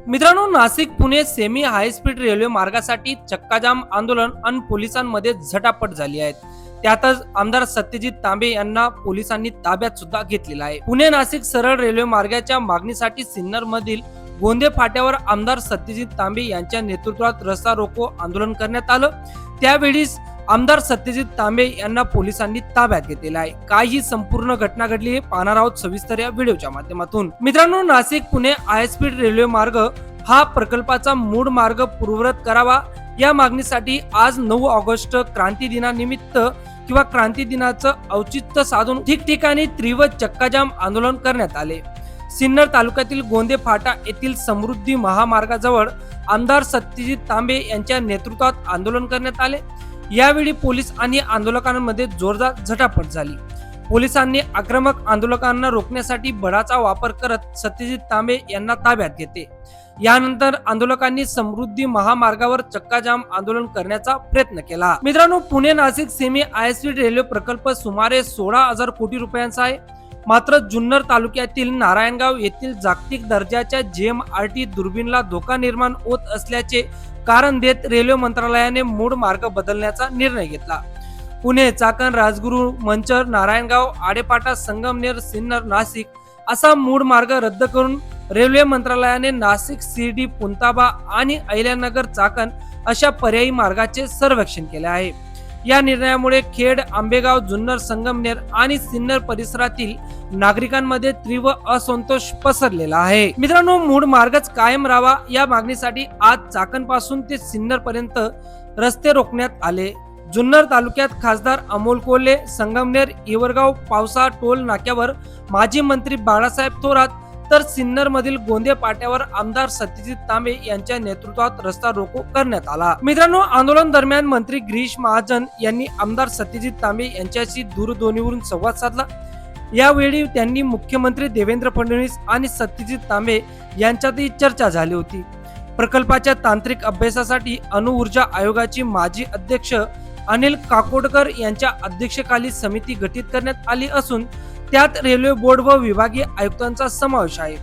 मित्रांनो, Nashik Pune semi high speed railway मार्गासाठी चक्काजाम आंदोलन आणि पोलिसांमध्ये झटापट झाली आहे. त्यातच आमदार सत्यजित तांबे यांना पोलिसांनी ताब्यात सुद्धा घेतलेला आहे. पुणे नाशिक सरळ रेल्वे मार्गाच्या मागणीसाठी सिन्नर मधील गोंदे फाट्यावर आमदार सत्यजित तांबे यांच्या नेतृत्वात रस्ता रोको आंदोलन करण्यात आलं. त्यावेळी आमदार सत्यजित तांबे यांना पोलिसांनी ताब्यात घेतलेला आहे. काय ही संपूर्ण घटना घडली हे पाहणार आहोत सविस्तर या व्हिडिओच्या माध्यमातून. मित्रांनो, Nashik Pune high speed railway मार्ग हा प्रकल्पाचा मूळ मार्ग पूर्ववत करावा या मागणीसाठी आज 9 ऑगस्ट क्रांती दिनानिमित्त किंवा क्रांती दिनाचं औचित्य साधून ठिकठिकाणी तीव्र चक्काजाम आंदोलन करण्यात आले. सिन्नर तालुक्यातील गोंदे फाटा येथील समृद्धी महामार्गाजवळ आमदार सत्यजित तांबे यांच्या नेतृत्वात आंदोलन करण्यात आले. यावेळी पोलीस आणि आंदोलकांमध्ये जोरदार झटापट झाली. पोलिसांनी आक्रमक आंदोलकांना रोखण्यासाठी बळाचा वापर करत सत्यजित तांबे यांना ताब्यात घेतले. यानंतर आंदोलकांनी समृद्धी महामार्गावर चक्काजाम आंदोलन करण्याचा प्रयत्न केला. मित्रांनो, Pune Nashik semi high speed railway प्रकल्प सुमारे 16,000 कोटी रुपयांचा आहे. मात्र जुन्नर तालुक्यातील नारायणगाव येथील जागतिक दर्जाच्या JMRT दुर्बीणला धोका निर्माण होत असल्याचे कारण देत रेल्वे मंत्रालयाने मूळ मार्ग बदलण्याचा निर्णय घेतला. पुणे, चाकण, राजगुरू, मंचर, नारायणगाव, आडेपाटा, संगमनेर, सिन्नर, नाशिक असा मूळ मार्ग रद्द करून रेल्वे मंत्रालयाने नाशिक, शिर्डी, पुंताबा आणि अहिल्यानगर, चाकण अशा पर्यायी मार्गाचे सर्वेक्षण केले आहे. या निर्णयामुळे खेड, आंबेगाव, जुन्नर, संगमनेर आणि सिन्नर परिसरातील नागरिकांमध्ये तीव्र असंतोष पसरलेला आहे. मित्रांनो, मूळ मार्गच कायम राहावा या मागणीसाठी आज चाकण पासून ते सिन्नर पर्यंत रस्ते रोखण्यात आले. जुन्नर तालुक्यात खासदार अमोल कोल्हे, संगमनेर, हिवरगाव पावसा टोल नाक्यावर माजी मंत्री बाळासाहेब थोरात, तर सिन्नर मधील गोंदे पाट्यावर आमदार सत्यजित तांबे यांच्या नेतृत्वात रस्ता रोको करण्यात आला. मित्रांनो, आंदोलन दरम्यान मंत्री गिरीश महाजन यांनी आमदार सत्यजित तांबे यांच्याशी दूरध्वनीवरून संवाद साधला. यावेळी त्यांनी मुख्यमंत्री देवेंद्र फडणवीस आणि सत्यजित तांबे यांच्यातही चर्चा झाली होती. प्रकल्पाच्या तांत्रिक अभ्यासासाठी अणुऊर्जा आयोगाची माजी अध्यक्ष अनिल काकोडकर यांच्या अध्यक्षतेखाली समिती गठीत करण्यात आली असून त्यात रेल्वे बोर्ड व विभागीय आयुक्तांचा समावेश आहे.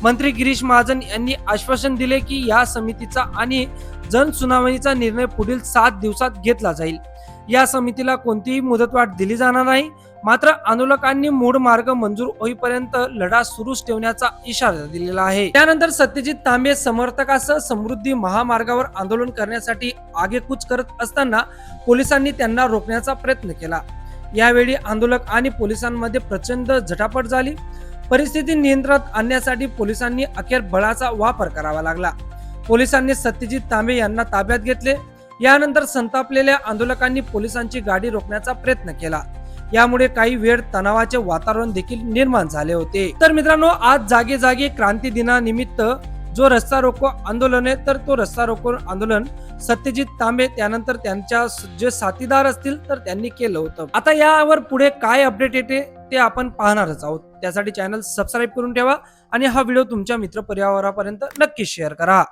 मंत्री गिरीश महाजन यांनी आश्वासन दिले की या समितीचा आणि जनसुनावणीचा निर्णय पुढील 7 दिवसात घेतला जाईल. या समितीला कोणतीही मुदतवाढ दिली जाणार नाही. मात्र आंदोलकांनी मूळ मार्ग मंजूर होईपर्यंत लढा सुरूच ठेवण्याचा इशारा दिलेला आहे. त्यानंतर सत्यजित तांबे समर्थकासह समृद्धी महामार्गावर आंदोलन करण्यासाठी आगेकूच करत असताना पोलिसांनी त्यांना रोखण्याचा प्रयत्न केला. यावेळी आंदोलक आणि पोलिसांमध्ये प्रचंड झटापट झाली. परिस्थिती नियंत्रणात आणण्यासाठी पोलिसांनी अखेर बळाचा वापर करावा लागला. पोलिसांनी सत्यजित तांबे यांना ताब्यात घेतले. यानंतर संतापलेल्या आंदोलकांनी पोलिसांची गाडी रोखण्याचा प्रयत्न केला. यामुळे काही वेळ तणावाचे वातावरण देखील निर्माण झाले होते. तर मित्रांनो, आज जागे जागे क्रांती दिनानिमित्त जो रस्ता रोको आंदोलन आहे, तर तो रस्ता रोको आंदोलन सत्यजित तांबे त्यानंतर त्यांच्या जे साथीदार असतील तर त्यांनी केलं होतं. आता यावर पुढे काय अपडेट येते ते आपण पाहणारच आहोत. त्यासाठी चॅनल सबस्क्राईब करून ठेवा आणि हा व्हिडिओ तुमच्या मित्र परिवारापर्यंत नक्की शेअर करा.